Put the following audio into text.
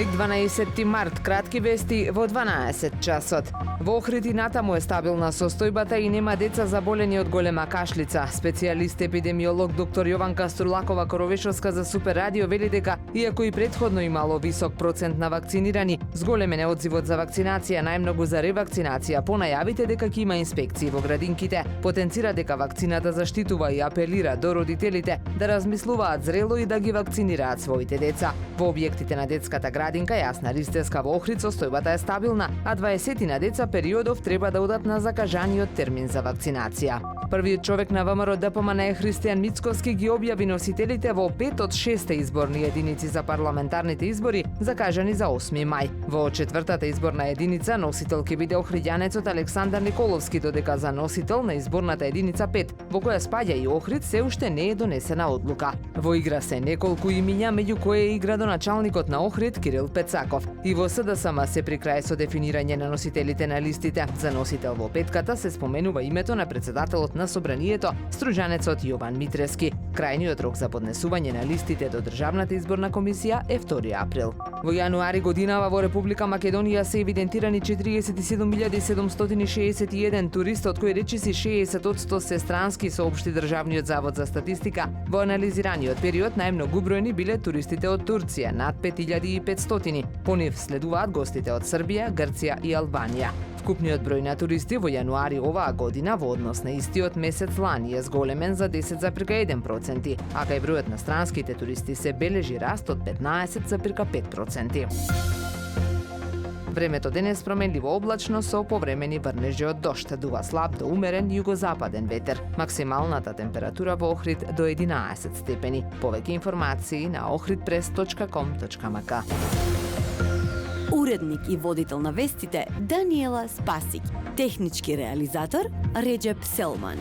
вторник 12 март, кратки вести во 12 часот. Во Охрид и натаму е стабилна состојбата и нема деца заболени од голема кашлица. Специјалист епидемиолог доктор Јованка Стурлакова-Коровешовска за Супер радио вели дека иако и претходно имало висок процент на вакцинирани, зголемен е одзивот за вакцинација, најмногу за ревакцинација по најавите дека ќе има инспекции во градинките. Потенцира дека вакцината заштитува и апелира до родителите да размислуваат зрело и да ги вакцинираат своите деца. Во објектите на детската градинка Јасна Ристевска во Охрид состојбата е стабилна, а 20 на деца периодов треба да одат на закажаниот термин за вакцинација. Првиот човек на ВМРО ДПМН е Христијан Мицковски ги објави носителите во 5 од 6 изборни единици за парламентарните избори закажани за 8 мај. Во четвртата изборна единица носител ќе биде охриѓанецот Александар Николовски, додека за носител на изборната единица 5, во која спаѓа и Охрид, се уште не е донесена одлука. Во игра се неколку имиња, меѓу кои е и градоначалникот на Охрид Кирил Пецаков. И во СДСМ се при крај со дефинирање на носителите на листите. За носител во петката се споменува името на председателот на Собранието, стружанецот Јован Митрески. Крајниот рок за поднесување на листите до Државната изборна комисија е 2 април. Во јануари годинава во Република Македонија се евидентирани 47.761 туристи, од кои речиси 60% се странски, соопшти Државниот завод за статистика. Во анализираниот период најмногу бројни биле туристите од Турција, над 5500. По нив следуваат гостите од Србија, Грција и Албанија. Вкупниот број на туристи во јануари оваа година во однос на истиот месец лани е зголемен за 10,1%, а кај бројот на странските туристи се бележи раст од 15,5%. Времето денес променливо облачно со повремени врнежи од дожд, дува слаб до умерен југозападен ветер. Максималната температура во Охрид до 11 степени. Повеќе информации на ohridpress.com.mk. Уредник и водител на вестите Даниела Спасик. Технички реализатор Реджеп Селман.